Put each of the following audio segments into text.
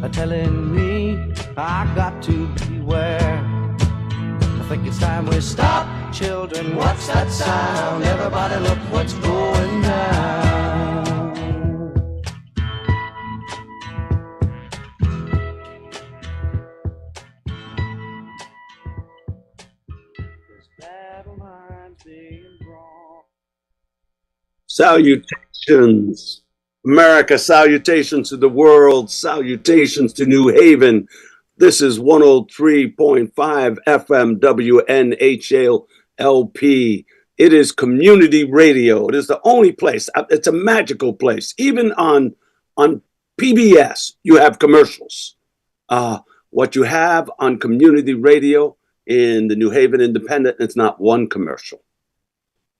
are telling me I got to beware. I think it's time we stop, children. What's that sound? Everybody look what's going down. This battle line's being drawn. Salutations, America, salutations to the world, salutations to New Haven. This is 103.5 FM WNHLP. It is community radio. It is the only place. It's a magical place. Even on PBS, you have commercials. What you have on community radio in the New Haven Independent, it's not one commercial.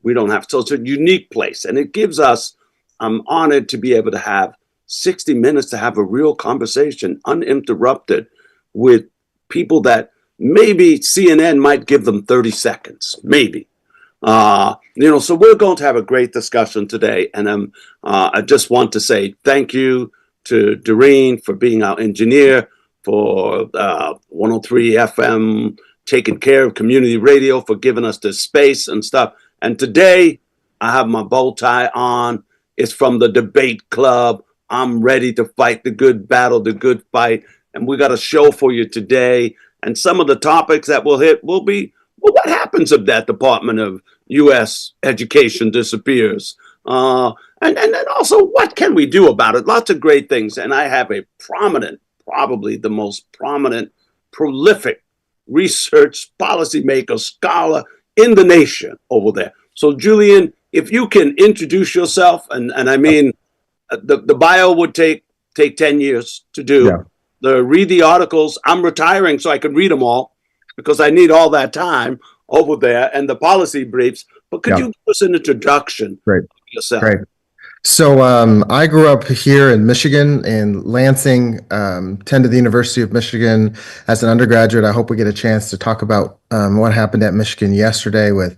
We don't have, so it's a unique place. And it gives us, I'm honored to be able to have 60 minutes to have a real conversation, uninterrupted, with people that maybe CNN might give them 30 seconds, maybe. So we're going to have a great discussion today. And I just want to say thank you to Doreen for being our engineer, for 103 FM, taking care of community radio, for giving us this space and stuff. And today, I have my bow tie on. It's from the debate club. I'm ready to fight the good battle, the good fight. And we got a show for you today. And some of the topics that we'll hit will be, well, what happens if that Department of U.S. education disappears? And then also, what can we do about it? Lots of great things. And I have a prominent, probably the most prominent, prolific research policymaker, scholar in the nation over there. So, Julian, if you can introduce yourself, and I mean, the bio would take 10 years to do. Yeah. Read the articles. I'm retiring so I can read them all because I need all that time over there, and the policy briefs. But could you give us an introduction of yourself? Great. So I grew up here in Michigan, in Lansing, attended the University of Michigan as an undergraduate. I hope we get a chance to talk about what happened at Michigan yesterday with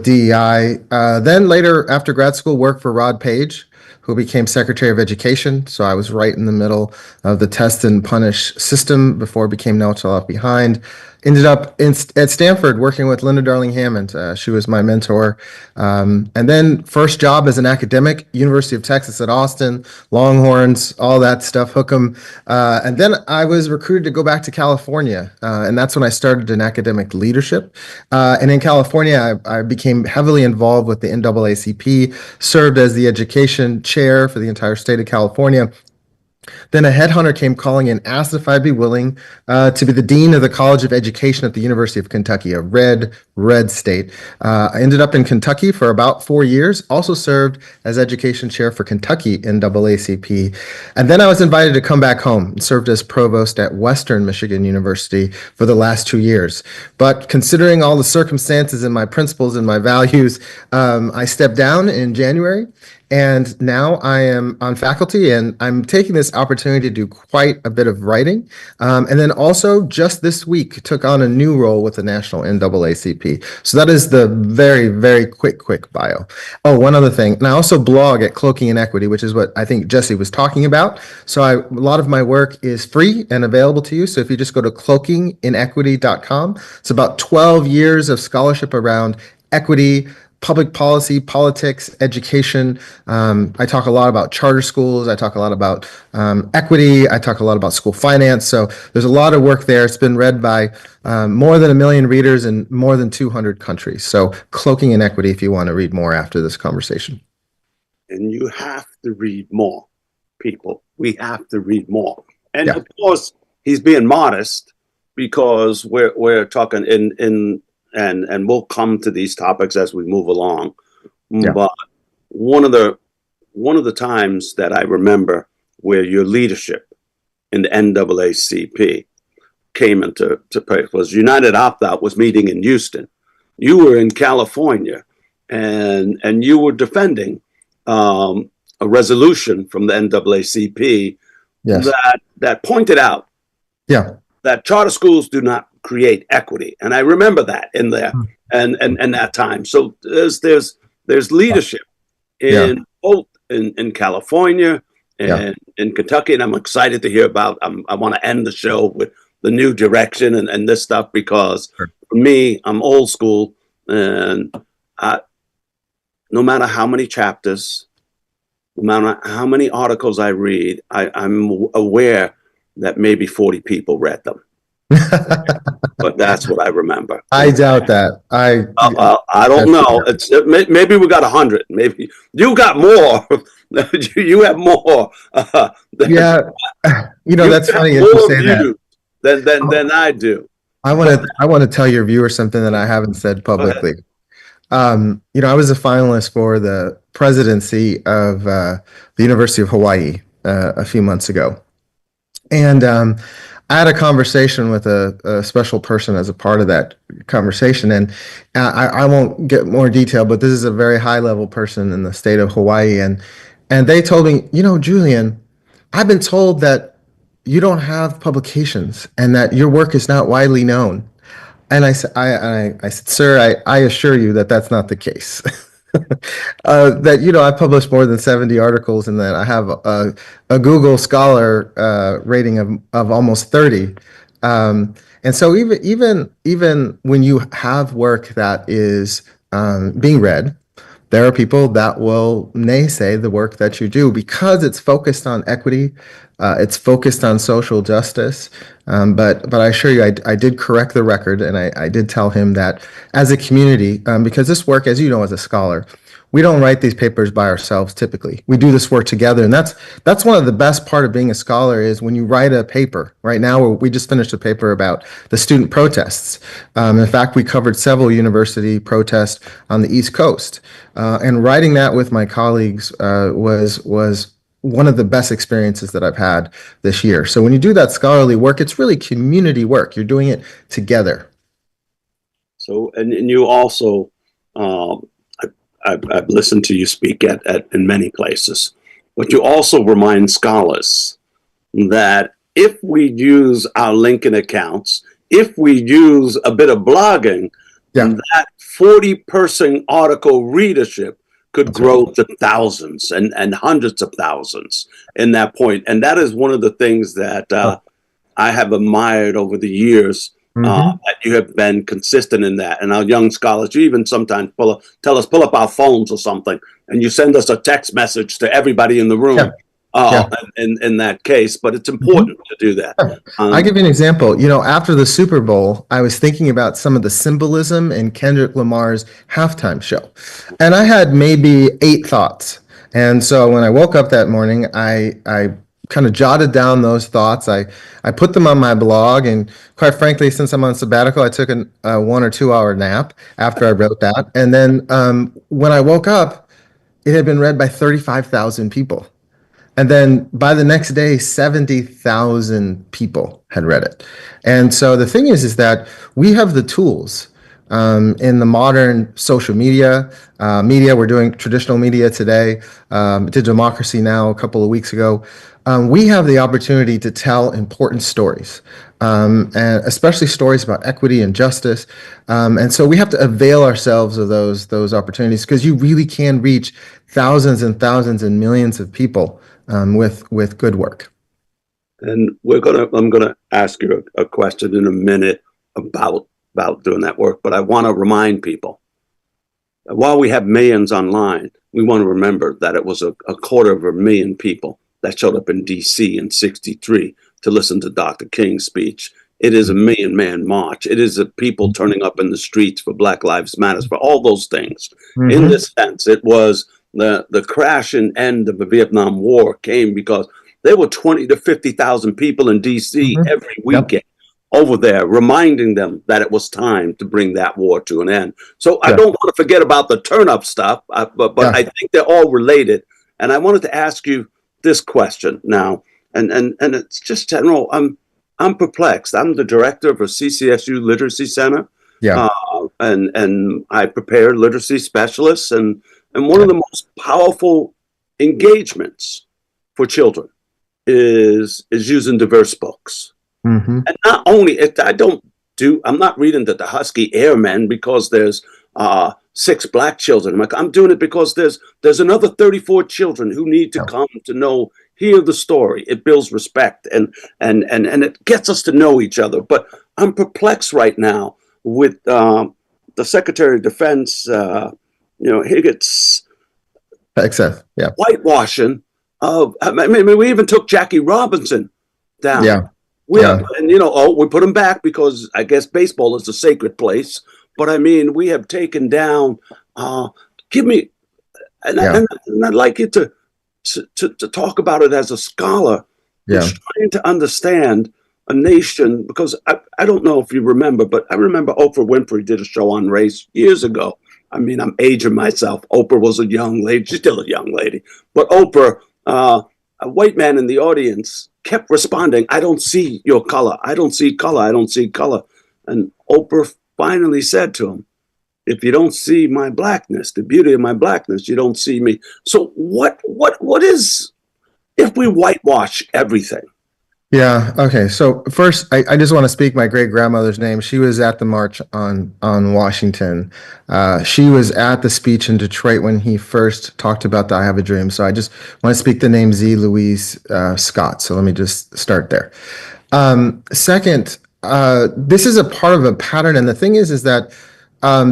DEI. Then later, after grad school, worked for Rod Page, who became Secretary of Education. So I was right in the middle of the test and punish system before it became No Child Left Behind. Ended up at Stanford working with Linda Darling Hammond. She was my mentor. And then first job as an academic, University of Texas at Austin, Longhorns, all that stuff, hook 'em. And then I was recruited to go back to California. And that's when I started in academic leadership. And in California, I became heavily involved with the NAACP, served as the education chair for the entire state of California. Then a headhunter came calling and asked if I'd be willing to be the dean of the College of Education at the University of Kentucky, a red state. I ended up in Kentucky for about 4 years, also served as education chair for Kentucky NAACP. And then I was invited to come back home and served as provost at Western Michigan University for the last 2 years. But considering all the circumstances and my principles and my values, I stepped down in January. And now I am on faculty, and I'm taking this opportunity to do quite a bit of writing. And then also just this week took on a new role with the National NAACP. So that is the very, very quick bio. Oh, one other thing. And I also blog at Cloaking Inequity, which is what I think Jesse was talking about. So a lot of my work is free and available to you. So if you just go to cloakinginequity.com, it's about 12 years of scholarship around equity, public policy, politics, education. I talk a lot about charter schools. I talk a lot about equity. I talk a lot about school finance. So there's a lot of work there. It's been read by more than 1 million readers in more than 200 countries. So Cloaking Inequity if you want to read more after this conversation. And you have to read more, people. We have to read more. And of course, he's being modest because we're talking and we'll come to these topics as we move along. Yeah. But one of the times that I remember where your leadership in the NAACP came into play was United Opt-Out was meeting in Houston. You were in California, and you were defending a resolution from the NAACP that pointed out that charter schools do not create equity, and I remember that in there and that time. So there's leadership in both in California in Kentucky, and I'm excited to hear about. I want to end the show with the new direction and this stuff because for me, I'm old school, and no matter how many chapters, no matter how many articles I read, I'm aware that maybe 40 people read them. But that's what I remember. I doubt that. I don't know. Maybe we got 100. Maybe you got more. You have more. Yeah, that's funny that you say that. Than I do. I want to tell your viewers something that I haven't said publicly. I was a finalist for the presidency of the University of Hawaii a few months ago, and I had a conversation with a special person as a part of that conversation, and I won't get more detail, but this is a very high-level person in the state of Hawaii, and they told me, Julian, I've been told that you don't have publications and that your work is not widely known. And I said, I said, sir, I assure you that that's not the case. That I published more than 70 articles and that I have a Google Scholar rating of almost 30. And so even when you have work that is being read, there are people that will naysay the work that you do because it's focused on equity, it's focused on social justice. But I assure you, I did correct the record, and I did tell him that as a community, because this work, as you know, as a scholar, we don't write these papers by ourselves typically. We do this work together, and that's one of the best part of being a scholar is when you write a paper. Right now, we just finished a paper about the student protests. In fact, we covered several university protests on the East Coast, and writing that with my colleagues was one of the best experiences that I've had this year. So when you do that scholarly work, it's really community work. You're doing it together. So, and you also, I've listened to you speak in many places, but you also remind scholars that if we use our LinkedIn accounts, if we use a bit of blogging, that 40-person article readership could grow to thousands and hundreds of thousands in that point. And that is one of the things that I have admired over the years. That you have been consistent in that. And our young scholars, you even sometimes pull up our phones or something, and you send us a text message to everybody in the room in that case. But it's important to do that. I'll give you an example. After the Super Bowl, I was thinking about some of the symbolism in Kendrick Lamar's halftime show. And I had maybe 8 thoughts. And so when I woke up that morning, I kind of jotted down those thoughts. I put them on my blog, and quite frankly, since I'm on sabbatical, I took a 1 or 2 hour nap after I wrote that. And then when I woke up, it had been read by 35,000 people. And then by the next day, 70,000 people had read it. And so the thing is that we have the tools in the modern social media. We're doing traditional media today, did Democracy Now! A couple of weeks ago. We have the opportunity to tell important stories, and especially stories about equity and justice. And so we have to avail ourselves of those opportunities because you really can reach thousands and thousands and millions of people with good work. And I'm gonna ask you a question in a minute about doing that work, but I want to remind people that while we have millions online, we want to remember that it was a 250,000 people that showed up in DC in '63 to listen to Dr. King's speech. It is a 1 million man march. It is people turning up in the streets for Black Lives Matter, for all those things. In this sense, it was the crash and end of the Vietnam War came because there were 20 to 50,000 people in DC every weekend over there, reminding them that it was time to bring that war to an end. So I don't want to forget about the turn-up stuff, but I think they're all related. And I wanted to ask you this question now, and it's just general. I'm perplexed. I'm the director of a CCSU Literacy Center, and I prepare literacy specialists, and one of the most powerful engagements for children is using diverse books. And not only I'm not reading the Husky Airmen because there's 6 Black children. I'm doing it because there's another 34 children who need to come to know hear the story. It builds respect and it gets us to know each other. But I'm perplexed right now with the Secretary of Defense, Higgett's Excess. Yeah. whitewashing of. I mean, we even took Jackie Robinson down. Yeah. We put him back because I guess baseball is a sacred place. But I mean, we have taken down. Give me, and I'd like you to talk about it as a scholar who's trying to understand a nation, because I don't know if you remember, but I remember Oprah Winfrey did a show on race years ago. I mean, I'm aging myself. Oprah was a young lady. She's still a young lady. But Oprah, a white man in the audience, kept responding, I don't see your color. I don't see color. I don't see color. And Oprah finally said to him, if you don't see my blackness, the beauty of my blackness, you don't see me. So what is, if we whitewash everything? Yeah. Okay. So first, I just want to speak my great grandmother's name. She was at the march on Washington. She was at the speech in Detroit when he first talked about the I Have a Dream. So I just want to speak the name Z. Louise Scott. So let me just start there. Second, this is a part of a pattern. And the thing is that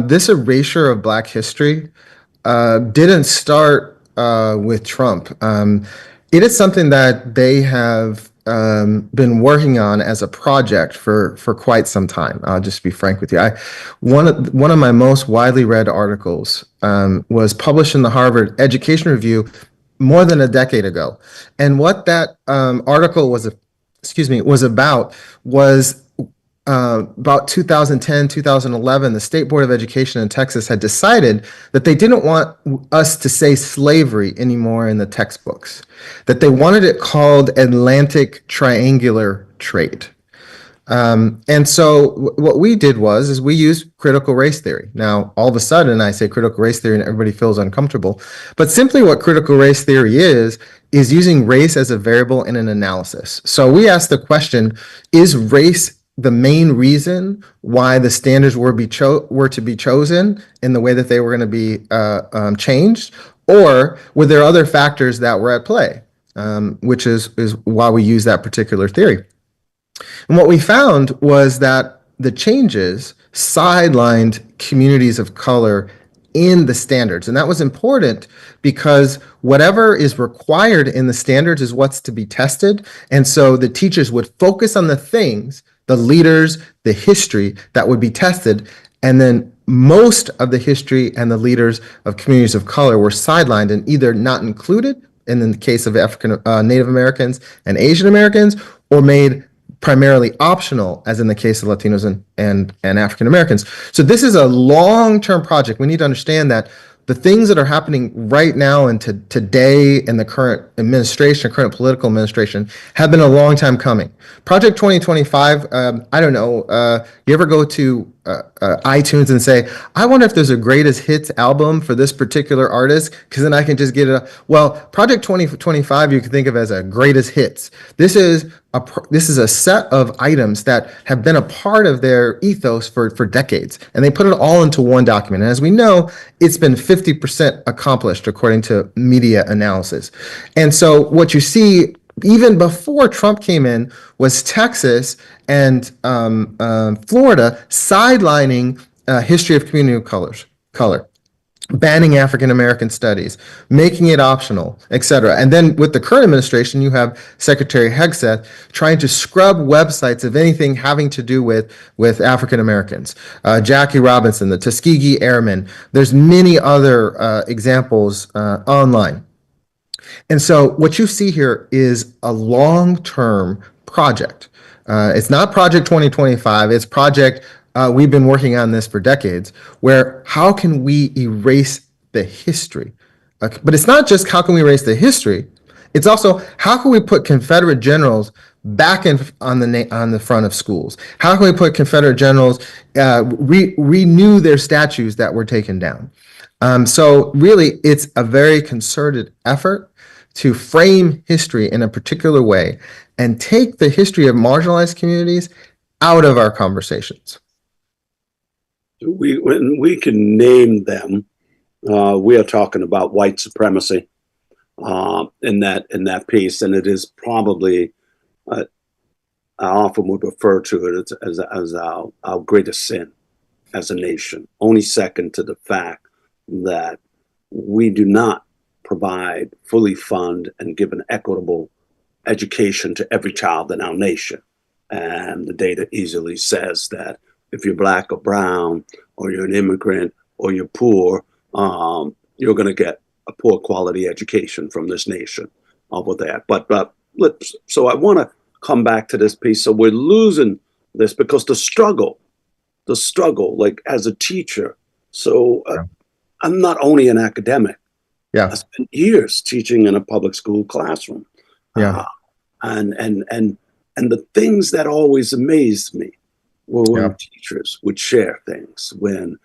this erasure of Black history didn't start with Trump. It is something that they have been working on as a project for quite some time. I'll just be frank with you. One of my most widely read articles was published in the Harvard Education Review more than a decade ago, and what that article was about 2010, 2011, the State Board of Education in Texas had decided that they didn't want us to say slavery anymore in the textbooks, that they wanted it called Atlantic Triangular Trade. And so what we did is we used critical race theory. Now, all of a sudden, I say critical race theory and everybody feels uncomfortable. But simply what critical race theory is using race as a variable in an analysis. So we asked the question, is race the main reason why the standards were to be chosen in the way that they were going to be changed, or were there other factors that were at play, which is why we use that particular theory. And what we found was that the changes sidelined communities of color in the standards. And that was important because whatever is required in the standards is what's to be tested. And so the teachers would focus on the things, the leaders, the history that would be tested. And then most of the history and the leaders of communities of color were sidelined and either not included in the case of African, Native Americans and Asian Americans, or made primarily optional, as in the case of Latinos and African Americans. So this is a long-term project. We need to understand that the things that are happening right now and today in the current administration, current political administration, have been a long time coming. Project 2025, I don't know, you ever go to iTunes and say, I wonder if there's a greatest hits album for this particular artist, because then I can just get it. Well, Project 2025 you can think of as a greatest hits. This is a set of items that have been a part of their ethos for decades, and they put it all into one document. And as we know, it's been 50% accomplished according to media analysis. And so what you see even before Trump came in was Texas and Florida sidelining history of community of color, banning African American studies, making it optional, etc. And then with the current administration, you have Secretary Hegseth trying to scrub websites of anything having to do with African Americans. Jackie Robinson, the Tuskegee Airmen. There's many other examples online. And so what you see here is a long-term project. It's not Project 2025, it's project, we've been working on this for decades, where how can we erase the history? But it's not just how can we erase the history, it's also how can we put Confederate generals back on the front of schools? How can we put Confederate generals, renew their statues that were taken down? So really, it's a very concerted effort to frame history in a particular way and take the history of marginalized communities out of our conversations. When we can name them, we are talking about white supremacy. in that piece, and it is probably I often would refer to it as our greatest sin as a nation, only second to the fact that we do not provide, fully fund, and give an equitable education to every child in our nation. And the data easily says that if you're black or brown, or you're an immigrant, or you're poor, you're going to get a poor quality education from this nation over there. So I want to come back to this piece. So we're losing this because the struggle, like as a teacher. So I'm not only an academic. Yeah. I spent years teaching in a public school classroom. Yeah. And the things that always amazed me were when teachers would share things. When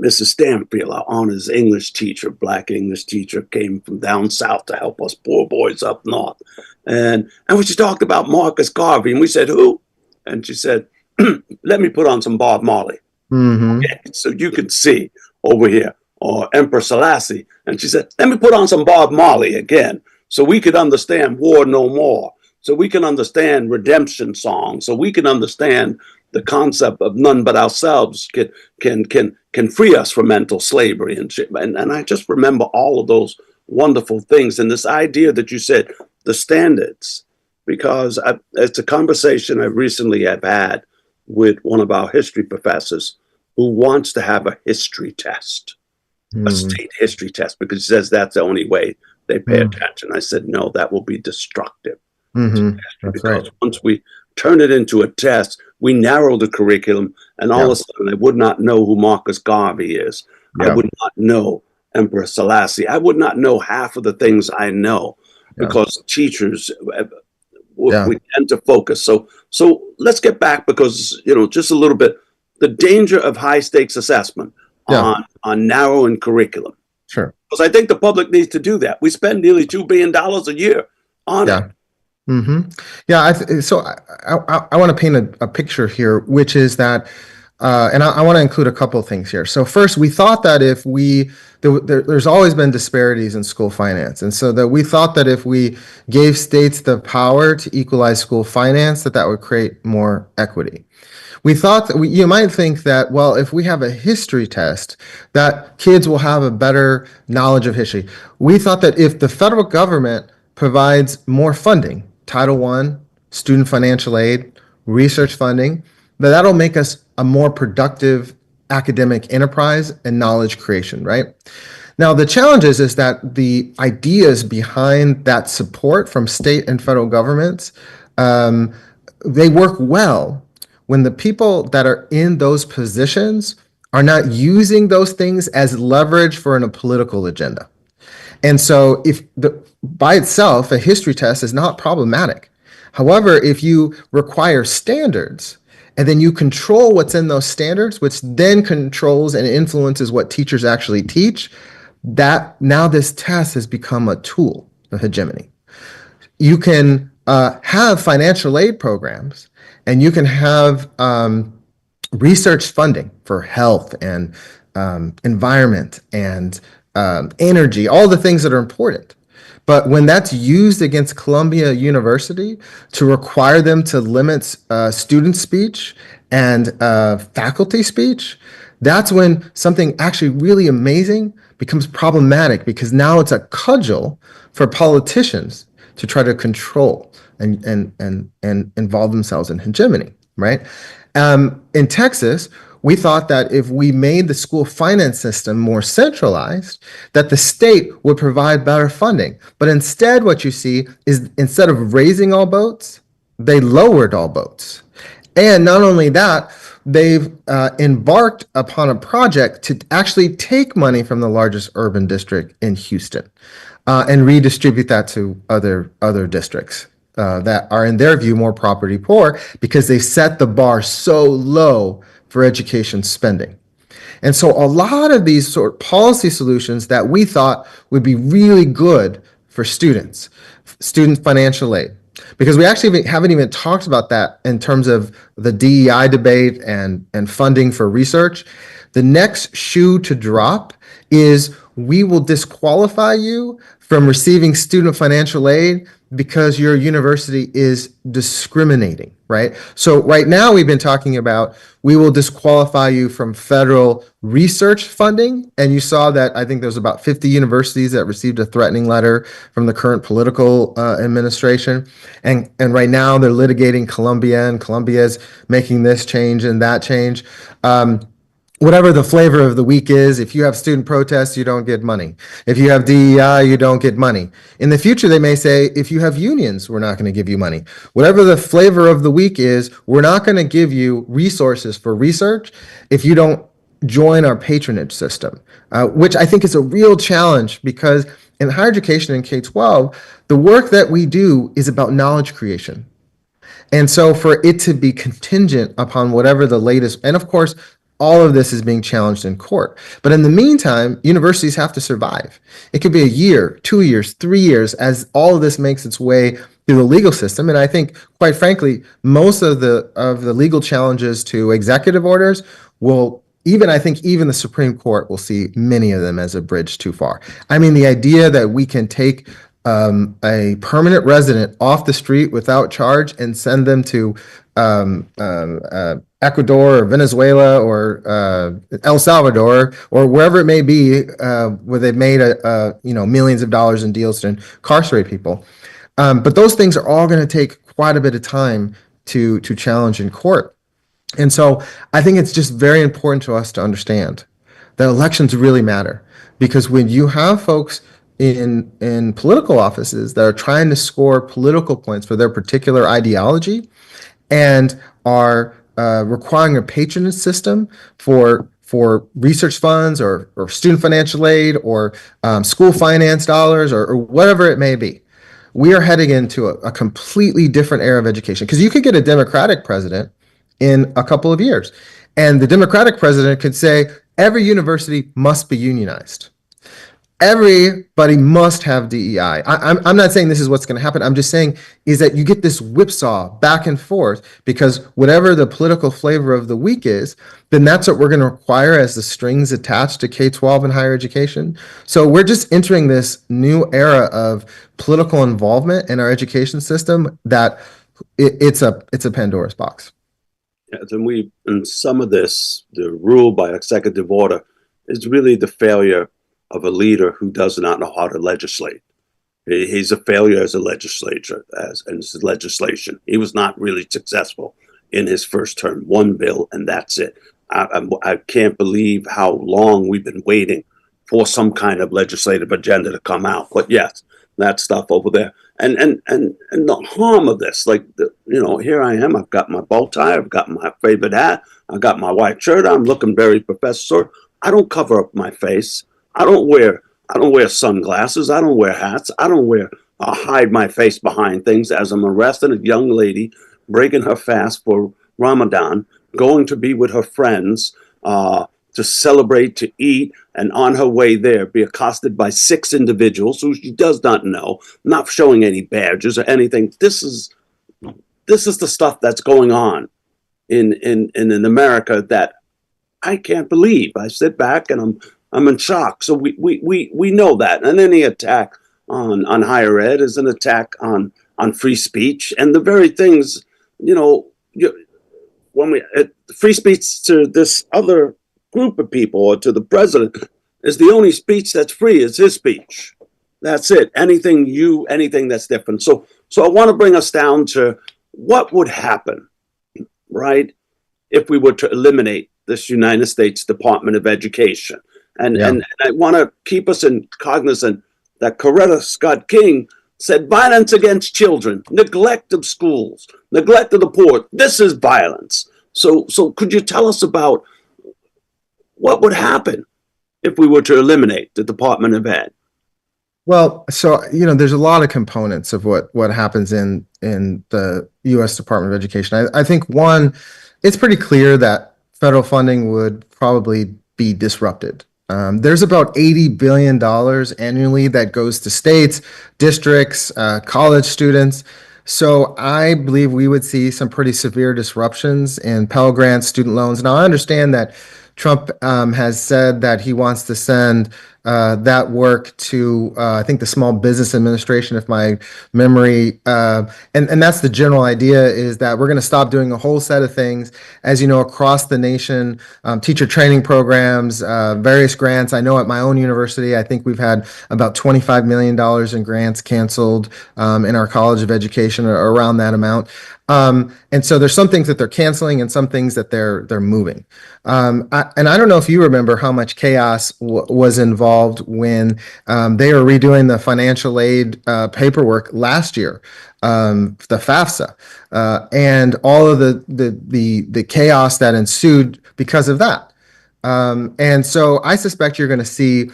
Mrs. Stanfield, our honors English teacher, black English teacher, came from down south to help us poor boys up north. And when she talked about Marcus Garvey, and we said, who? And she said, let me put on some Bob Marley. Okay, so you can see over here, or Emperor Selassie. And she said, let me put on some Bob Marley again, so we could understand War No More, so we can understand redemption songs, so we can understand the concept of none but ourselves can free us from mental slavery and shit. And I just remember all of those wonderful things. And this idea that you said, the standards, because it's a conversation I recently have had with one of our history professors who wants to have a history test, a state history test, because he says that's the only way they pay attention. I said, no, that will be destructive. Because right. Once we turn it into a test, we narrow the curriculum, and all of a sudden I would not know who Marcus Garvey is. I would not know Emperor Selassie. I would not know half of the things I know because teachers, we tend to focus. So let's get back, because, just a little bit, the danger of high stakes assessment on narrowing curriculum. Sure. Because I think the public needs to do that. We spend nearly $2 billion a year on it. Yeah. So I want to paint a picture here, which is that, and I want to include a couple of things here. So first, we thought that if there's always been disparities in school finance. And so that we thought that if we gave states the power to equalize school finance, that would create more equity. We thought that you might think that, well, if we have a history test, that kids will have a better knowledge of history. We thought that if the federal government provides more funding, Title I, student financial aid, research funding, that'll make us a more productive academic enterprise and knowledge creation, right? Now, the challenge is that the ideas behind that support from state and federal governments, they work well when the people that are in those positions are not using those things as leverage for a political agenda. And so by itself, a history test is not problematic. However, if you require standards and then you control what's in those standards, which then controls and influences what teachers actually teach, that now this test has become a tool of hegemony. You can have financial aid programs, and you can have research funding for health and environment and energy, all the things that are important. But when that's used against Columbia University to require them to limit student speech and faculty speech, that's when something actually really amazing becomes problematic, because now it's a cudgel for politicians to try to control and involve themselves in hegemony, right? In Texas, we thought that if we made the school finance system more centralized, that the state would provide better funding. But instead, what you see is, instead of raising all boats, they lowered all boats. And not only that, they've embarked upon a project to actually take money from the largest urban district in Houston and redistribute that to other districts that are, in their view, more property poor, because they set the bar so low for education spending. And so a lot of these sort of policy solutions that we thought would be really good for student financial aid, because we actually haven't even talked about that in terms of the DEI debate and funding for research. The next shoe to drop is we will disqualify you from receiving student financial aid because your university is discriminating, right? So right now we've been talking about we will disqualify you from federal research funding. And you saw that I think there's about 50 universities that received a threatening letter from the current political administration. And right now they're litigating Columbia, and Columbia is making this change and that change. Whatever the flavor of the week is, if you have student protests, you don't get money. If you have DEI, you don't get money. In the future, they may say, if you have unions, we're not going to give you money. Whatever the flavor of the week is, we're not going to give you resources for research if you don't join our patronage system, which I think is a real challenge because in higher education in K-12, the work that we do is about knowledge creation. And so for it to be contingent upon whatever the latest, and of course, all of this is being challenged in court. But in the meantime, universities have to survive. It could be a year, 2 years, 3 years as all of this makes its way through the legal system. And I think, quite frankly, most of the legal challenges to executive orders will I think even the Supreme Court will see many of them as a bridge too far. I mean, the idea that we can take a permanent resident off the street without charge and send them to Ecuador or Venezuela or El Salvador or wherever it may be, where they've made millions of dollars in deals to incarcerate people. But those things are all going to take quite a bit of time to challenge in court. And so I think it's just very important to us to understand that elections really matter, because when you have folks in political offices that are trying to score political points for their particular ideology and are requiring a patronage system for research funds or student financial aid or school finance dollars or whatever it may be, we are heading into a completely different era of education, because you could get a Democratic president in a couple of years, and the Democratic president could say every university must be unionized. Everybody must have DEI. I'm not saying this is what's going to happen. I'm just saying is that you get this whipsaw back and forth, because whatever the political flavor of the week is, then that's what we're going to require as the strings attached to K-12 and higher education. So we're just entering this new era of political involvement in our education system that it's a Pandora's box. Yes, and some of this, the rule by executive order, is really the failure of a leader who does not know how to legislate. He's a failure as a legislature, as his legislation. He was not really successful in his first term. One bill, and that's it. I can't believe how long we've been waiting for some kind of legislative agenda to come out. But yes, that stuff over there. And the harm of this, here I am, I've got my bow tie, I've got my favorite hat, I've got my white shirt, I'm looking very professor. I don't cover up my face. I don't wear sunglasses. I don't wear hats. I don't hide my face behind things as I'm arresting a young lady, breaking her fast for Ramadan, going to be with her friends, to celebrate, to eat, and on her way there be accosted by 6 individuals who she does not know, not showing any badges or anything. This is the stuff that's going on in America that I can't believe. I sit back and I'm in shock. So we know that. And any attack on higher ed is an attack on free speech, and the very things, when free speech to this other group of people or to the president is the only speech that's free is his speech. That's it. Anything that's different. So I want to bring us down to what would happen, right, if we were to eliminate this United States Department of Education. And I want to keep us in cognizant that Coretta Scott King said violence against children, neglect of schools, neglect of the poor. This is violence. So could you tell us about what would happen if we were to eliminate the Department of Ed? Well, so, there's a lot of components of what happens in the U.S. Department of Education. I think one, it's pretty clear that federal funding would probably be disrupted. There's about $80 billion annually that goes to states, districts, college students. So I believe we would see some pretty severe disruptions in Pell Grants, student loans. Now, I understand that Trump has said that he wants to send that work to, I think, the Small Business Administration, if my memory, and that's the general idea, is that we're going to stop doing a whole set of things, as you know, across the nation, teacher training programs, various grants. I know at my own university, I think we've had about $25 million in grants canceled in our College of Education, or around that amount. And so there's some things that they're canceling and some things that they're moving. And I don't know if you remember how much chaos was involved when they were redoing the financial aid paperwork last year, the FAFSA, and all of the chaos that ensued because of that. And so I suspect you're going to see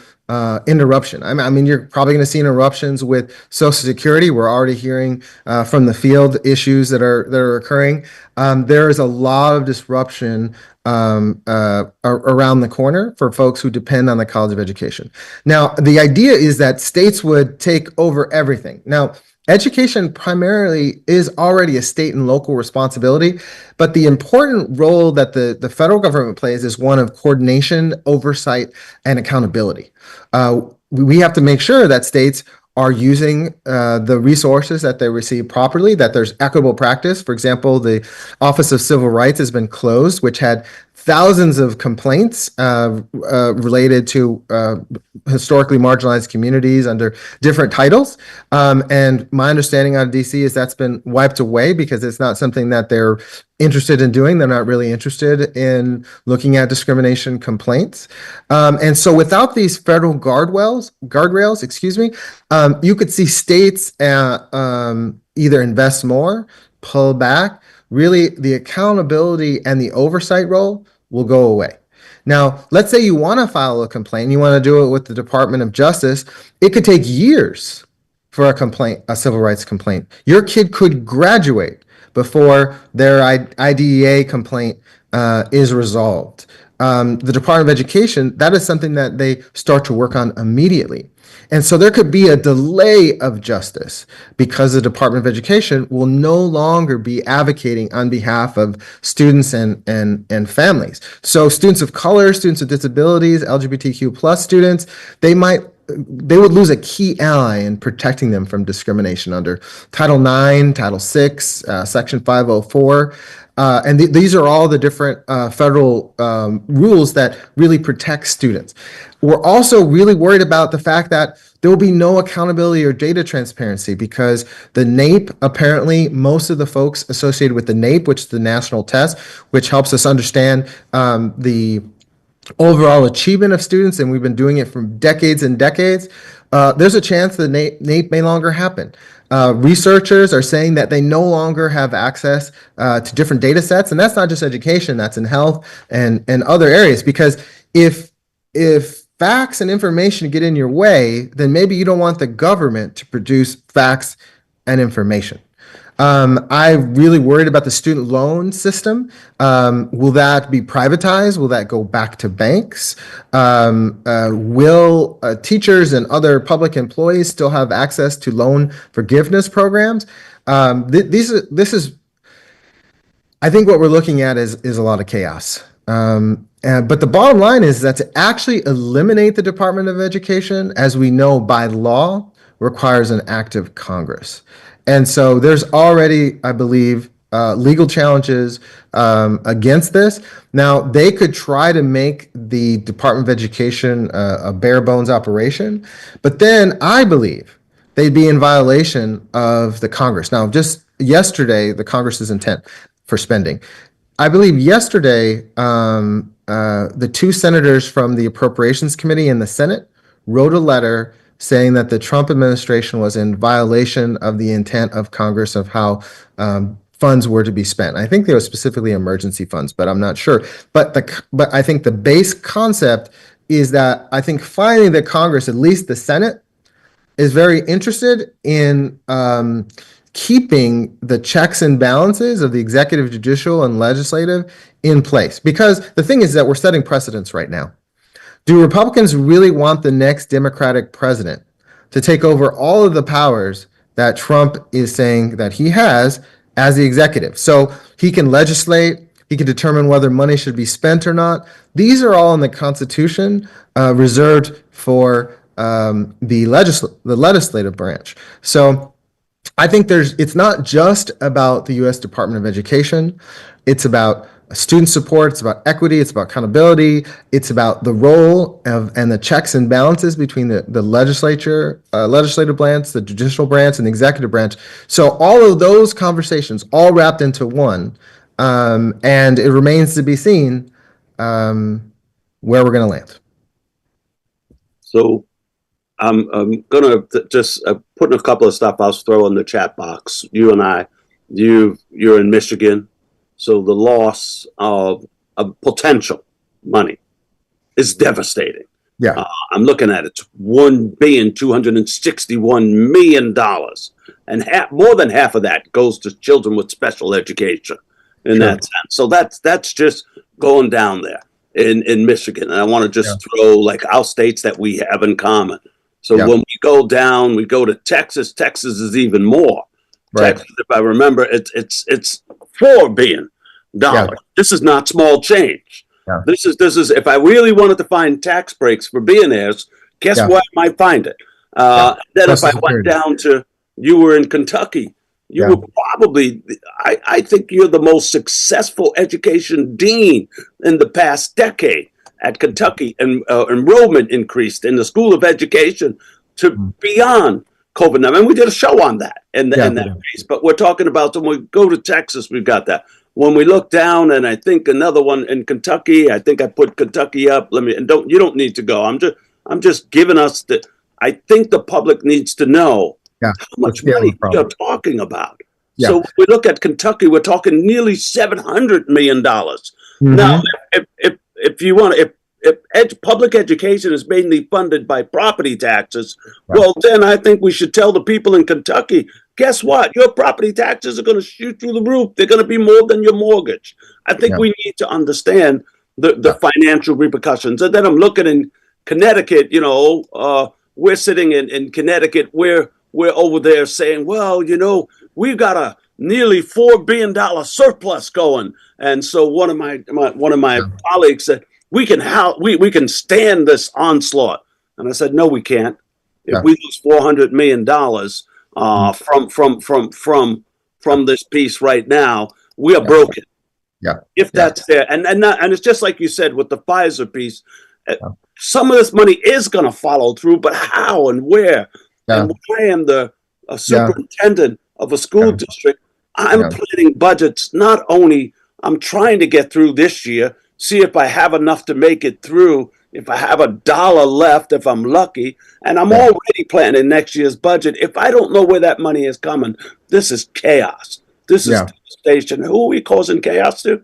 interruption. I mean, you're probably going to see interruptions with Social Security. We're already hearing from the field issues that are occurring. There is a lot of disruption around the corner for folks who depend on the College of Education. Now, the idea is that states would take over everything. Now, education primarily is already a state and local responsibility, but the important role that the federal government plays is one of coordination, oversight, and accountability. We have to make sure that states are using the resources that they receive properly, that there's equitable practice. For example, the Office of Civil Rights has been closed, which had thousands of complaints related to historically marginalized communities under different titles. And my understanding out of DC is that's been wiped away because it's not something that they're interested in doing. They're not really interested in looking at discrimination complaints. And so without these federal guardrails, you could see states either invest more, pull back. Really, the accountability and the oversight role will go away. Now, let's say you want to file a complaint, you want to do it with the Department of Justice. It could take years for a civil rights complaint. Your kid could graduate before their IDEA complaint is resolved. The Department of Education, that is something that they start to work on immediately. And so there could be a delay of justice because the Department of Education will no longer be advocating on behalf of students and families. So students of color, students with disabilities, LGBTQ plus students, they would lose a key ally in protecting them from discrimination under Title IX, Title VI, Section 504. And these are all the different federal rules that really protect students. We're also really worried about the fact that there will be no accountability or data transparency because the NAEP, apparently most of the folks associated with the NAEP, which is the national test, which helps us understand the overall achievement of students, and we've been doing it for decades and decades, there's a chance that NAEP may longer happen. Researchers are saying that they no longer have access to different data sets, and that's not just education, that's in health and other areas, because if facts and information get in your way, then maybe you don't want the government to produce facts and information. I'm really worried about the student loan system. Will that be privatized? Will that go back to banks? Will teachers and other public employees still have access to loan forgiveness programs? I think what we're looking at is a lot of chaos. But the bottom line is that to actually eliminate the Department of Education, as we know by law, requires an act of Congress. And so there's already, I believe, legal challenges against this. Now, they could try to make the Department of Education a bare bones operation, but then I believe they'd be in violation of the Congress. Now, just yesterday, the Congress's intent for spending. I believe yesterday, the two senators from the Appropriations Committee in the Senate wrote a letter saying that the Trump administration was in violation of the intent of Congress of how funds were to be spent. I think they were specifically emergency funds, but I'm not sure. But I think the base concept is that I think finally the Congress, at least the Senate, is very interested in keeping the checks and balances of the executive, judicial, and legislative in place. Because the thing is that we're setting precedents right now. Do Republicans really want the next Democratic president to take over all of the powers that Trump is saying that he has as the executive? So he can legislate, He can determine whether money should be spent or not. These are all in the Constitution, reserved for the legislative branch. So I think it's not just about the U.S. Department of Education. It's about student support. It's about equity. It's about accountability. It's about the role and the checks and balances between the legislative branch, the judicial branch, and the executive branch. So all of those conversations all wrapped into one, and it remains to be seen where we're going to land. So I'm gonna just put a couple of stuff I'll throw in the chat box. You and I, you're in Michigan, so the loss of potential money is devastating. Yeah, I'm looking at it, $1,261,000,000, and more than half of that goes to children with special education. In that sense, so that's just going down there in Michigan, and I want to just throw like our states that we have in common. So when we go down, we go to Texas. Texas is even more. Right. Texas, if I remember, it's $4 billion. This is not small change. Yeah. This is if I really wanted to find tax breaks for billionaires, guess what? I might find it. Then if I went down to, you were in Kentucky, you were probably, I think you're the most successful education dean in the past decade at Kentucky, and enrollment increased in the School of Education to beyond COVID. I mean, we did a show on that in that piece, but we're talking about when we go to Texas, we've got that. When we look down, and I think another one in Kentucky, I think I put Kentucky up. You don't need to go. I'm just giving us I think the public needs to know how much money we're talking about. Yeah. So we look at Kentucky, we're talking nearly $700 million. Mm-hmm. Now, if you want to, if public education is mainly funded by property taxes, well, then I think we should tell the people in Kentucky, guess what? Your property taxes are going to shoot through the roof. They're going to be more than your mortgage. I think we need to understand the financial repercussions. And then I'm looking in Connecticut, we're sitting in Connecticut, we're over there saying, well, we've got a nearly $4 billion surplus going. And so one of my colleagues said, we can stand this onslaught. And I said, no, we can't. If we lose $400 million from this piece right now, we are broken. Yeah. If that's there. And it's just like you said with the Pfizer piece, some of this money is going to follow through, but how and where? And when I am the superintendent of a school district, I'm planning budgets. Not only I'm trying to get through this year, see if I have enough to make it through, if I have $1 left, if I'm lucky, and I'm already planning next year's budget. If I don't know where that money is coming, this is chaos. This is devastation. Who are we causing chaos to?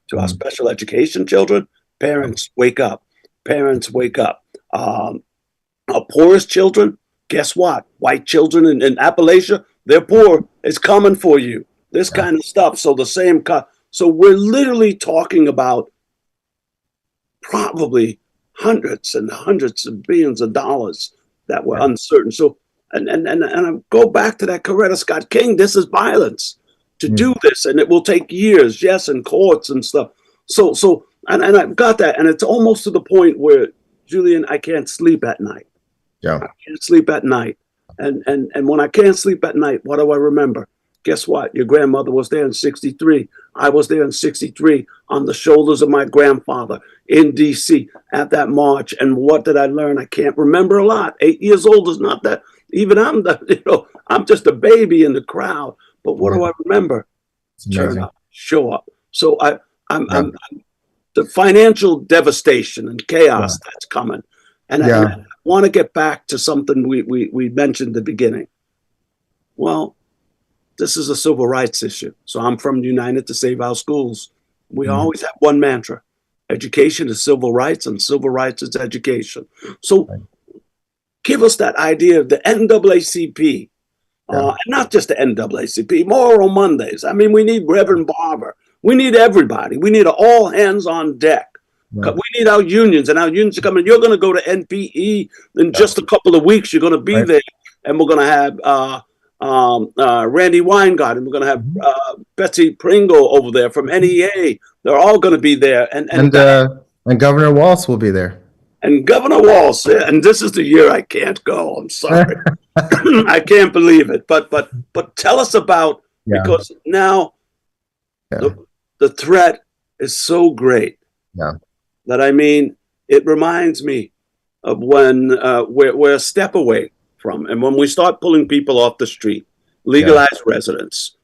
To our special education children? Parents, wake up. Parents, wake up. Our poorest children, guess what? White children in Appalachia, they're poor. It's coming for you. This kind of stuff. So so we're literally talking about probably hundreds and hundreds of billions of dollars that were uncertain. So, and I go back to that Coretta Scott King. This is violence to do this, and it will take years. Yes, in courts and stuff. So, and I've got that, and it's almost to the point where, Julian, I can't sleep at night. Yeah, I can't sleep at night, and when I can't sleep at night, what do I remember? Guess what? Your grandmother was there in 63. I was there in 63 on the shoulders of my grandfather in D.C. at that march. And what did I learn? I can't remember a lot. 8 years old is not that. Even I'm just a baby in the crowd. But what do I remember? Turn up, show up. So I'm the financial devastation and chaos that's coming. And I want to get back to something we mentioned at the beginning. Well, this is a civil rights issue. So I'm from United to Save Our Schools. We always have one mantra. Education is civil rights, and civil rights is education. So give us that idea of the NAACP, and not just the NAACP, Moral Mondays. I mean, we need Reverend Barber. We need everybody. We need all hands on deck. We need our unions, and our unions are coming. You're going to go to NPE in just a couple of weeks. You're going to be there, and we're going to have Randy Weingarten. We're going to have Betsy Pringle over there from NEA. They're all going to be there, And Governor Walz will be there. And Governor Walz. And this is the year I can't go. I'm sorry, I can't believe it. But tell us about because now the threat is so great that I mean it reminds me of when we're a step away from, and when we start pulling people off the street, legalize residence,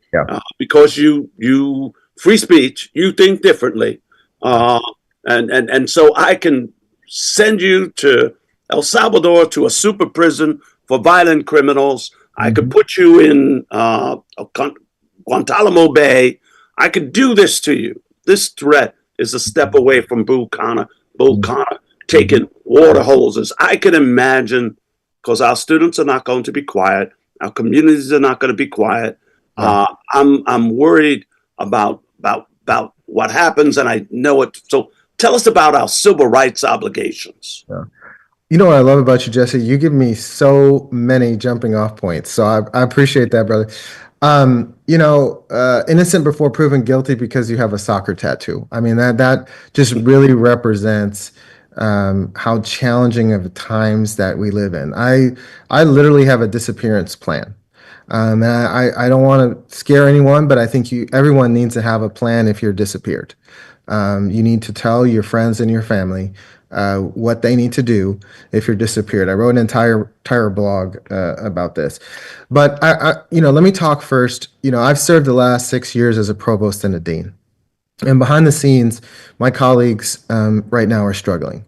because you free speech, you think differently, and so I can send you to El Salvador to a super prison for violent criminals. I could put you in Guantanamo Bay. I could do this to you. This threat is a step away from Bull Connor taking water hoses. I can imagine, because our students are not going to be quiet. Our communities are not going to be quiet. I'm worried about what happens, and I know it. So tell us about our civil rights obligations. You know what I love about you, Jesse? You give me so many jumping off points. So I appreciate that, brother. Innocent before proven guilty because you have a soccer tattoo. I mean, that just really represents how challenging of times that we live in. I literally have a disappearance plan. And I don't want to scare anyone, but I think everyone needs to have a plan if you're disappeared. You need to tell your friends and your family what they need to do if you're disappeared. I wrote an entire blog about this. But let me talk first. I've served the last 6 years as a provost and a dean. And behind the scenes, my colleagues right now are struggling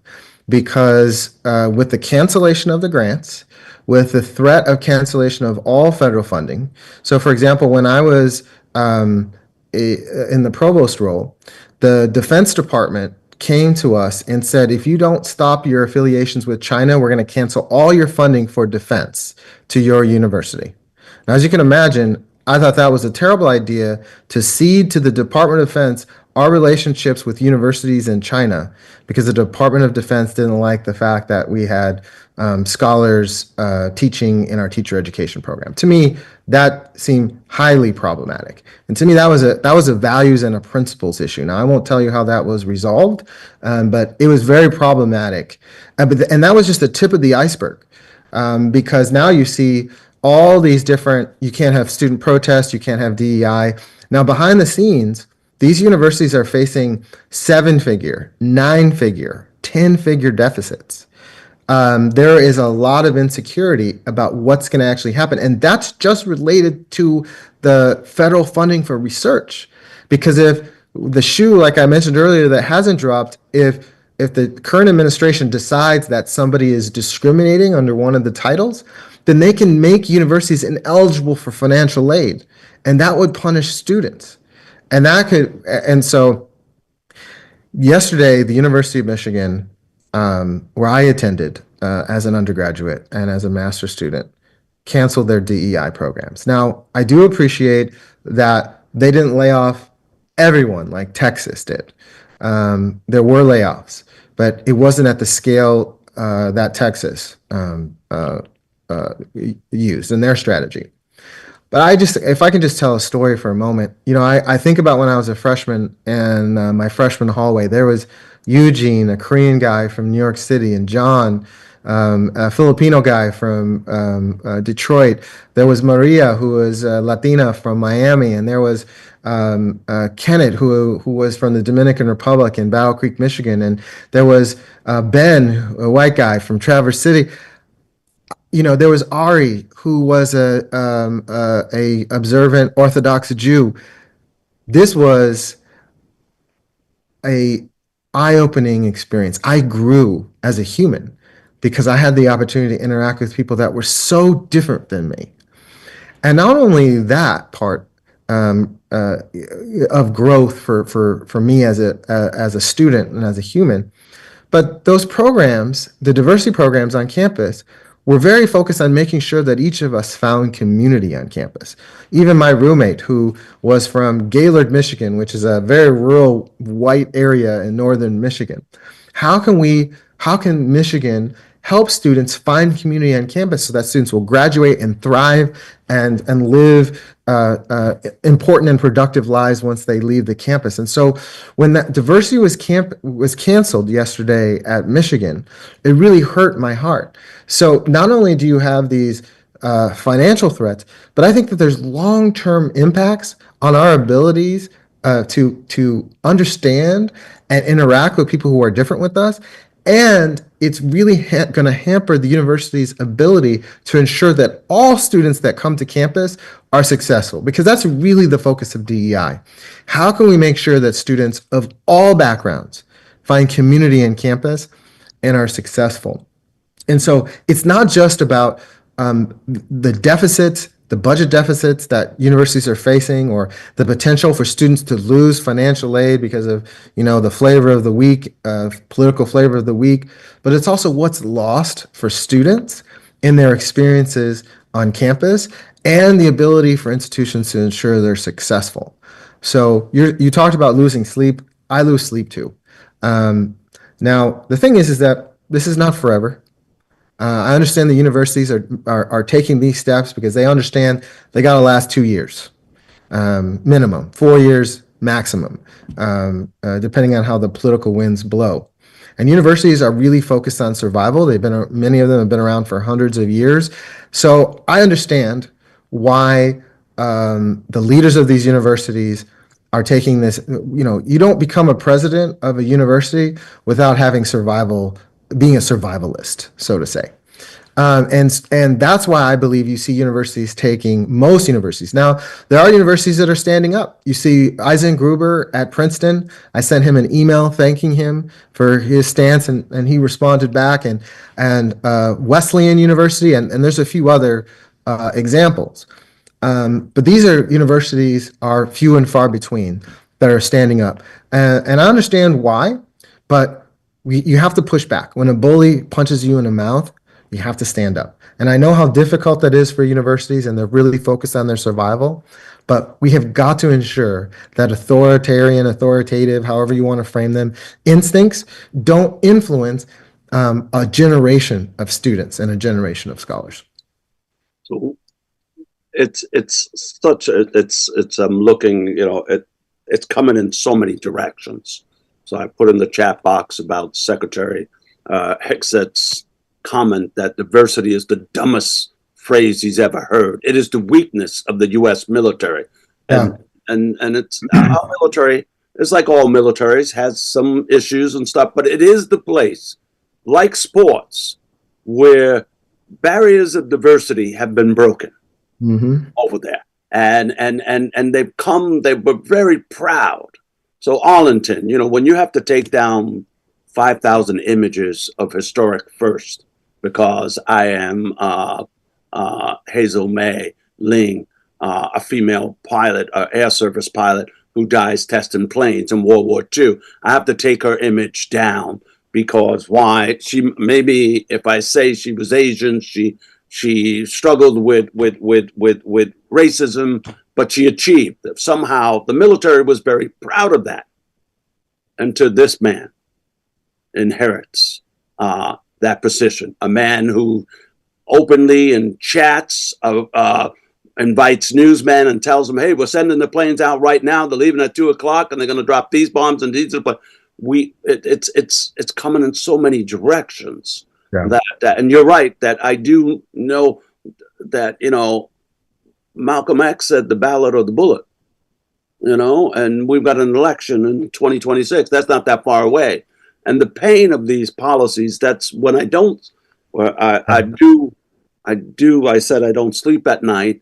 because with the cancellation of the grants, with the threat of cancellation of all federal funding. So, for example, when I was in the provost role, the Defense Department came to us and said, if you don't stop your affiliations with China, we're going to cancel all your funding for defense to your university. Now, as you can imagine, I thought that was a terrible idea to cede to the Department of Defense our relationships with universities in China because the Department of Defense didn't like the fact that we had scholars teaching in our teacher education program. To me, that seemed highly problematic. And to me, that was a values and a principles issue. Now, I won't tell you how that was resolved, but it was very problematic. And that was just the tip of the iceberg, because now you see all these different, you can't have student protests, you can't have DEI. Now, behind the scenes, these universities are facing 7-figure, 9-figure, 10-figure deficits. There is a lot of insecurity about what's going to actually happen. And that's just related to the federal funding for research. Because if the shoe, like I mentioned earlier, that hasn't dropped, if the current administration decides that somebody is discriminating under one of the titles, then they can make universities ineligible for financial aid. And that would punish students. And so yesterday, the University of Michigan, where I attended as an undergraduate and as a master's student, canceled their DEI programs. Now, I do appreciate that they didn't lay off everyone like Texas did. There were layoffs, but it wasn't at the scale that Texas used in their strategy. But if I can just tell a story for a moment, I think about when I was a freshman and my freshman hallway, there was Eugene, a Korean guy from New York City, and John, a Filipino guy from Detroit. There was Maria, who was Latina from Miami, and there was Kenneth, who was from the Dominican Republic in Battle Creek, Michigan, and there was Ben, a white guy from Traverse City. There was Ari, who was a observant Orthodox Jew. This was a eye-opening experience. I grew as a human because I had the opportunity to interact with people that were so different than me. And not only that part of growth for me as a student and as a human, but those programs, the diversity programs on campus, were very focused on making sure that each of us found community on campus. Even my roommate, who was from Gaylord, Michigan, which is a very rural white area in northern Michigan. How can Michigan help students find community on campus so that students will graduate and thrive and live important and productive lives once they leave the campus. And so when that diversity was canceled yesterday at Michigan, it really hurt my heart. So not only do you have these financial threats, but I think that there's long-term impacts on our abilities to understand and interact with people who are different with us. And it's really going to hamper the university's ability to ensure that all students that come to campus are successful, because that's really the focus of DEI. How can we make sure that students of all backgrounds find community in campus and are successful? And so it's not just about the deficits, the budget deficits that universities are facing, or the potential for students to lose financial aid because of, the flavor of the week, political flavor of the week, but it's also what's lost for students in their experiences on campus and the ability for institutions to ensure they're successful. So you talked about losing sleep. I lose sleep too. Now, the thing is that this is not forever. I understand the universities are taking these steps because they understand they got to last 2 years, minimum, 4 years maximum, depending on how the political winds blow. And universities are really focused on survival. Many of them have been around for hundreds of years. So I understand why the leaders of these universities are taking this. You don't become a president of a university without having being a survivalist, so to say. And that's why I believe you see most universities. Now, there are universities that are standing up. You see Eisen Gruber at Princeton. I sent him an email thanking him for his stance, and he responded back, and Wesleyan University, and there's a few other examples. But these universities are few and far between that are standing up. And I understand why, but you have to push back. When a bully punches you in the mouth, you have to stand up. And I know how difficult that is for universities, and they're really focused on their survival. But we have got to ensure that authoritative, however you want to frame them, instincts don't influence a generation of students and a generation of scholars. So it's looking, it's coming in so many directions. So I put in the chat box about Secretary Hexet's comment that diversity is the dumbest phrase he's ever heard. It is the weakness of the U.S. military, and it's our military is like all militaries, has some issues and stuff, but it is the place, like sports, where barriers of diversity have been broken over there, and they were very proud. So Arlington, when you have to take down 5,000 images of historic first, because I am Hazel May Ling, a female pilot, air service pilot who dies testing planes in World War II. I have to take her image down because why? Maybe if I say she was Asian, she struggled with racism, but she achieved. Somehow the military was very proud of that. And to this man inherits that position, a man who openly in chats invites newsmen and tells them, "Hey, we're sending the planes out right now. They're leaving at 2:00, and they're going to drop these bombs and these." But it's coming in so many directions. Yeah. That and you're right that I do know that Malcolm X said the ballot or the bullet. And we've got an election in 2026. That's not that far away. And the pain of these policies, that's when I said I don't sleep at night,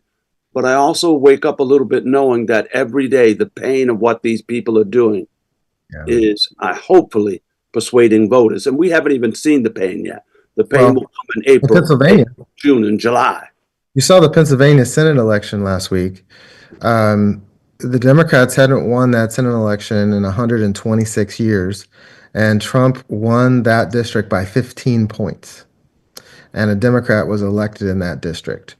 but I also wake up a little bit knowing that every day the pain of what these people are doing is hopefully persuading voters. And we haven't even seen the pain yet. The pain will come in April, June, and July. You saw the Pennsylvania Senate election last week. The Democrats hadn't won that Senate election in 126 years. And Trump won that district by 15 points. And a Democrat was elected in that district.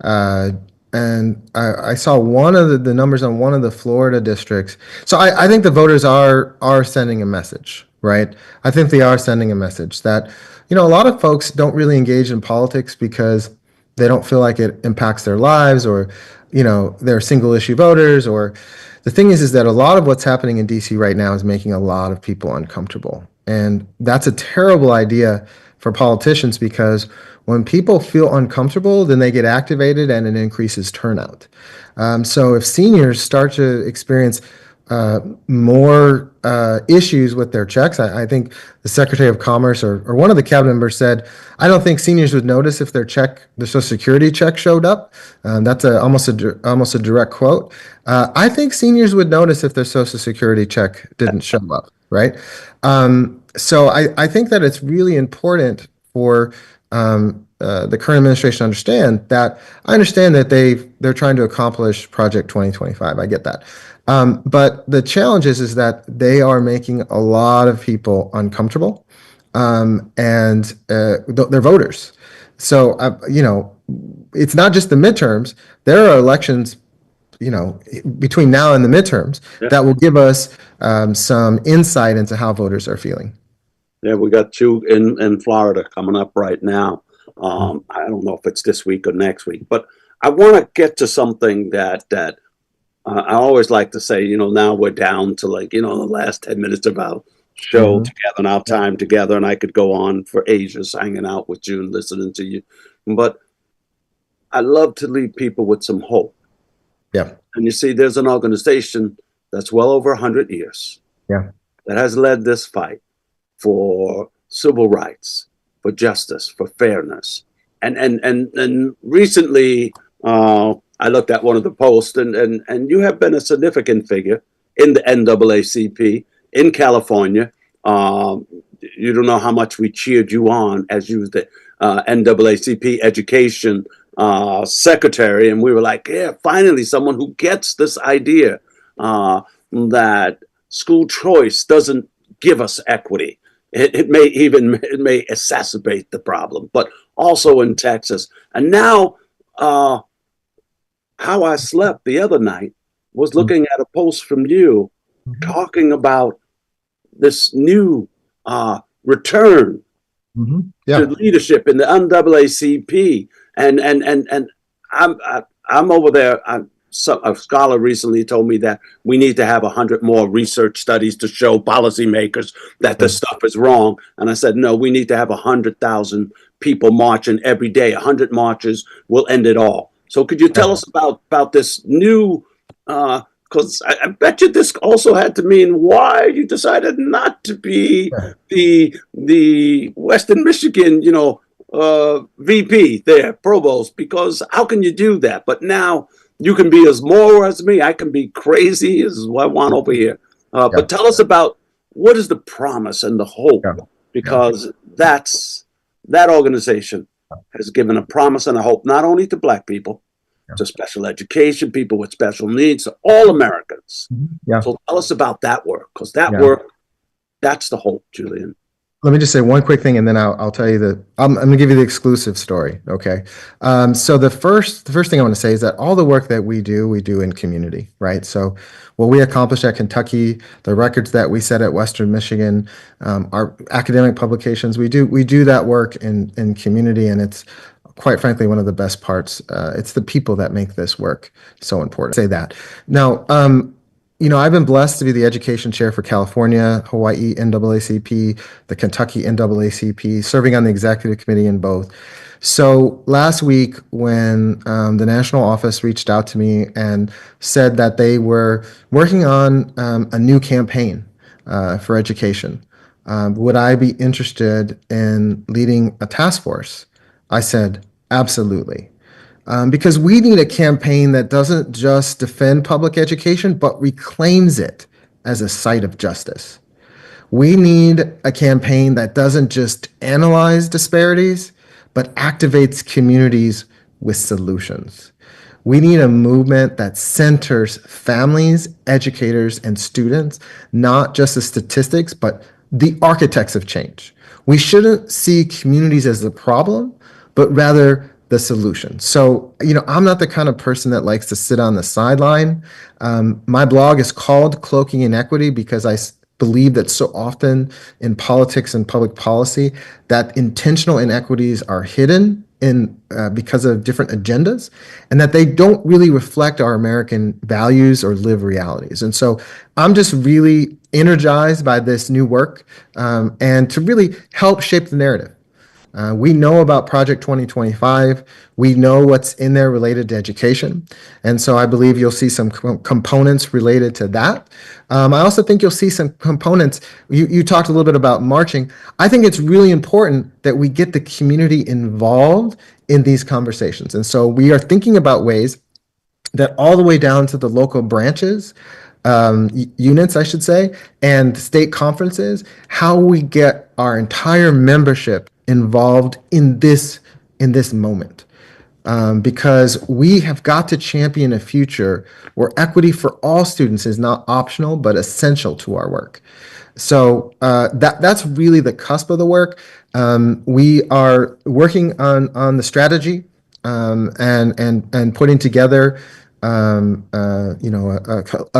And I saw one of the numbers on one of the Florida districts. So I think the voters are sending a message. right? I think they are sending a message that, a lot of folks don't really engage in politics because they don't feel like it impacts their lives, or, they're single issue voters. Or the thing is that a lot of what's happening in DC right now is making a lot of people uncomfortable. And that's a terrible idea for politicians, because when people feel uncomfortable, then they get activated and it increases turnout. So if seniors start to experience more issues with their checks, I think the Secretary of Commerce or one of the cabinet members said, I don't think seniors would notice if their Social Security check showed up. That's almost a direct quote. I think seniors would notice if their Social Security check didn't show up, right? So I think that it's really important for the current administration to understand that. I understand that they're trying to accomplish Project 2025. I get that. But the challenge is that they are making a lot of people uncomfortable, and they're voters. So, it's not just the midterms. There are elections, between now and the midterms that will give us some insight into how voters are feeling. Yeah, we got two in Florida coming up right now. I don't know if it's this week or next week, but I want to get to something that I always like to say. Now we're down to the last 10 minutes of our show together and our time together, and I could go on for ages hanging out with you and listening to you. But I love to leave people with some hope. Yeah. And you see, there's an organization that's well over 100 years. Yeah. That has led this fight for civil rights, for justice, for fairness. And recently, I looked at one of the posts, and you have been a significant figure in the NAACP in California. You don't know how much we cheered you on as you was the NAACP education secretary, and we were like, yeah, finally someone who gets this idea that school choice doesn't give us equity. It may exacerbate the problem, but also in Texas. And now, how I slept the other night was looking at a post from you talking about this new return to leadership in the NAACP, and I'm over there. A scholar recently told me that we need to have 100 more research studies to show policymakers that this stuff is wrong. And I said, no, we need to have 100,000 people marching every day. 100 marches will end it all. So could you tell us about this new, because I bet you this also had to mean why you decided not to be the Western Michigan, VP there, provost, because how can you do that? But now you can be as more as me. I can be crazy as I want over here. But tell us about what is the promise and the hope, because that organization has given a promise and a hope not only to Black people, to special education, people with special needs, to all Americans. So tell us about that work, because that work, that's the hope, Julian. Let me just say one quick thing, and then I'll tell you I'm going to give you the exclusive story. Okay. So the first thing I want to say is that all the work that we do in community, right? So what we accomplished at Kentucky, the records that we set at Western Michigan, our academic publications, we do that work in community, and it's quite frankly one of the best parts. It's the people that make this work so important. Say that. Now, I've been blessed to be the education chair for California, Hawaii NAACP, the Kentucky NAACP, serving on the executive committee in both. So last week, when the national office reached out to me and said that they were working on a new campaign for education, would I be interested in leading a task force? I said, absolutely. Because we need a campaign that doesn't just defend public education, but reclaims it as a site of justice. We need a campaign that doesn't just analyze disparities, but activates communities with solutions. We need a movement that centers families, educators, and students, not just as statistics, but the architects of change. We shouldn't see communities as the problem, but rather the solution. So, I'm not the kind of person that likes to sit on the sideline. My blog is called Cloaking Inequity because believe that so often in politics and public policy that intentional inequities are hidden in because of different agendas, and that they don't really reflect our American values or live realities. And so I'm just really energized by this new work, and to really help shape the narrative. We know about Project 2025. We know what's in there related to education. And so I believe you'll see some components related to that. I also think you'll see some components. You talked a little bit about marching. I think it's really important that we get the community involved in these conversations. And so we are thinking about ways that all the way down to the local branches, units, I should say, and state conferences, how we get our entire membership involved in this moment. Because we have got to champion a future where equity for all students is not optional, but essential to our work. So that's really the cusp of the work. We are working on the strategy, and putting together a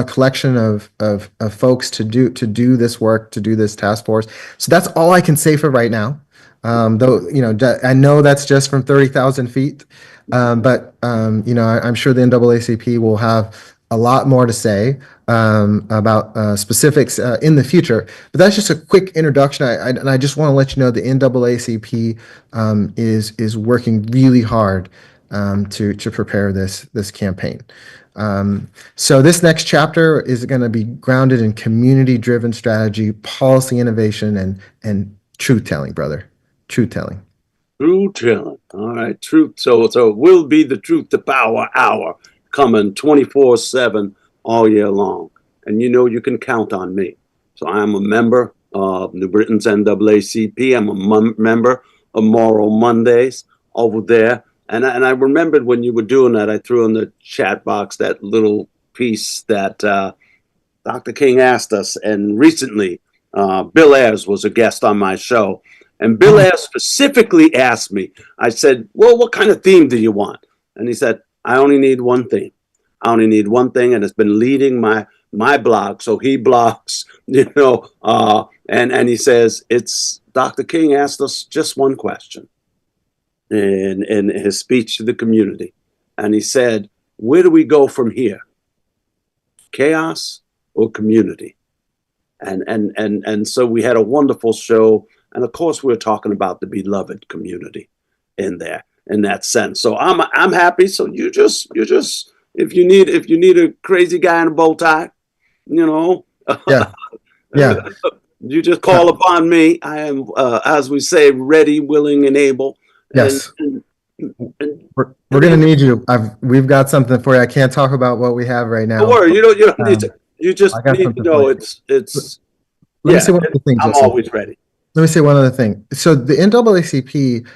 collection of folks to do this work, to do this task force. So that's all I can say for right now. Though I know that's just from 30,000 feet, but I'm sure the NAACP will have a lot more to say about specifics in the future. But that's just a quick introduction. I just want to let you know the NAACP is working really hard to prepare this campaign. So this next chapter is going to be grounded in community-driven strategy, policy innovation, and truth telling, brother. Truth telling. Truth telling. All right, truth. So it will be the Truth to Power Hour coming 24/7 all year long, and you can count on me. So I am a member of New Britain's NAACP. I'm a member of Moral Mondays over there. And I remembered when you were doing that, I threw in the chat box that little piece that Dr. King asked us. And recently, Bill Ayers was a guest on my show. And Bill Ayers specifically asked me, I said, well, what kind of theme do you want? And he said, I only need one thing. I only need one thing. And it's been leading my blog. So he blogs, and he says, it's Dr. King asked us just one question in his speech to the community. And he said, where do we go from here? Chaos or community? And so we had a wonderful show. And of course, we're talking about the beloved community in there, in that sense. So I'm happy. So you just if you need a crazy guy in a bow tie, Yeah. you just call upon me. I am, as we say, ready, willing, and able. Yes. We're going to need you. We've got something for you. I can't talk about what we have right now. Don't worry. You don't need to. You just need to know it's. Let me say one other thing. I'm always ready. Let me say one other thing. So the NAACP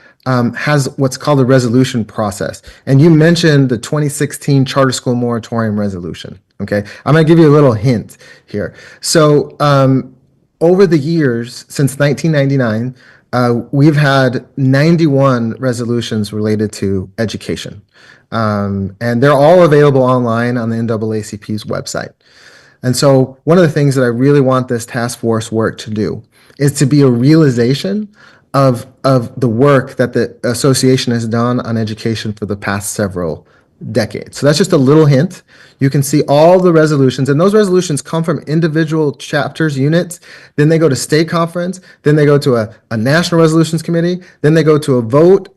has what's called a resolution process. And you mentioned the 2016 Charter School Moratorium Resolution. Okay. I'm going to give you a little hint here. So over the years, since 1999, we've had 91 resolutions related to education. And they're all available online on the NAACP's website. And so one of the things that I really want this task force work to do is to be a realization of the work that the association has done on education for the past several decades. So that's just a little hint. You can see all the resolutions, and those resolutions come from individual chapters, units. Then they go to state conference. Then they go to a national resolutions committee. Then they go to a vote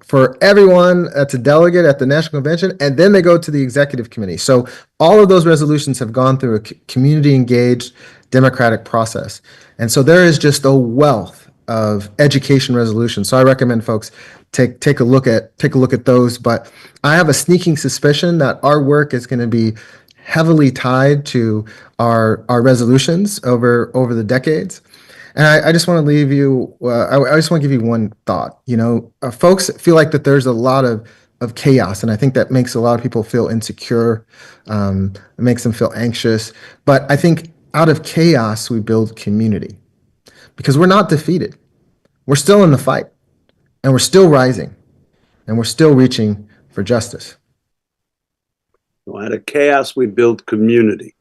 for everyone that's a delegate at the national convention, and then they go to the executive committee. So all of those resolutions have gone through a community engaged democratic process. And so there is just a wealth of education resolutions. So I recommend folks take a look at those. But I have a sneaking suspicion that our work is going to be heavily tied to our resolutions over the decades. And I just want to leave you. I just want to give you one thought. Folks feel like that there's a lot of chaos, and I think that makes a lot of people feel insecure. It makes them feel anxious. But I think out of chaos we build community, because we're not defeated. We're still in the fight, and we're still rising, and we're still reaching for justice. Out of chaos, we build community.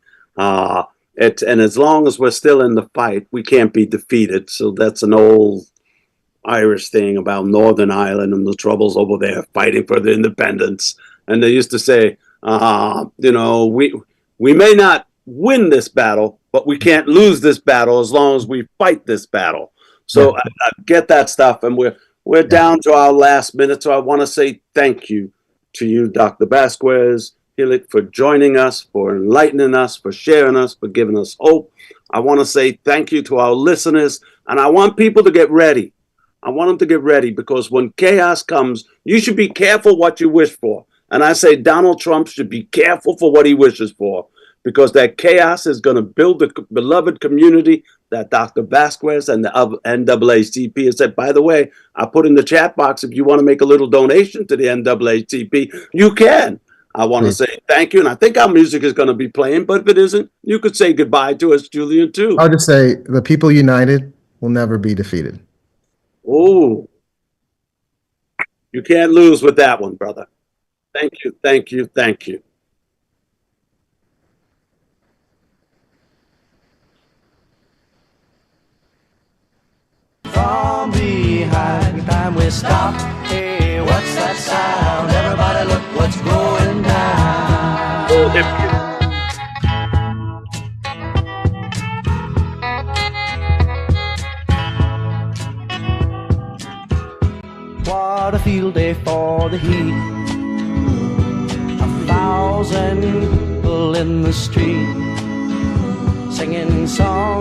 And as long as we're still in the fight, we can't be defeated. So that's an old Irish thing about Northern Ireland and the troubles over there fighting for the independence. And they used to say, we may not win this battle, but we can't lose this battle as long as we fight this battle. So I get that stuff, and we're down to our last minute. So I want to say thank you to you, Dr. Vasquez, Heilig, for joining us, for enlightening us, for sharing us, for giving us hope. I want to say thank you to our listeners, and I want people to get ready. I want them to get ready, because when chaos comes, you should be careful what you wish for. And I say Donald Trump should be careful for what he wishes for, because that chaos is going to build the beloved community that Dr. Vasquez and the NAACP has said. By the way, I put in the chat box, if you want to make a little donation to the NAACP, you can. I want to say thank you. And I think our music is going to be playing, but if it isn't, you could say goodbye to us, Julian, too. I'll just say the people united will never be defeated. Oh, you can't lose with that one, brother. Thank you, thank you, thank you. From behind, time we stop. Hey, what's that sound? Everybody look what's going down. Oh, if you What a field day for the heat. 1,000 people in the street singing songs.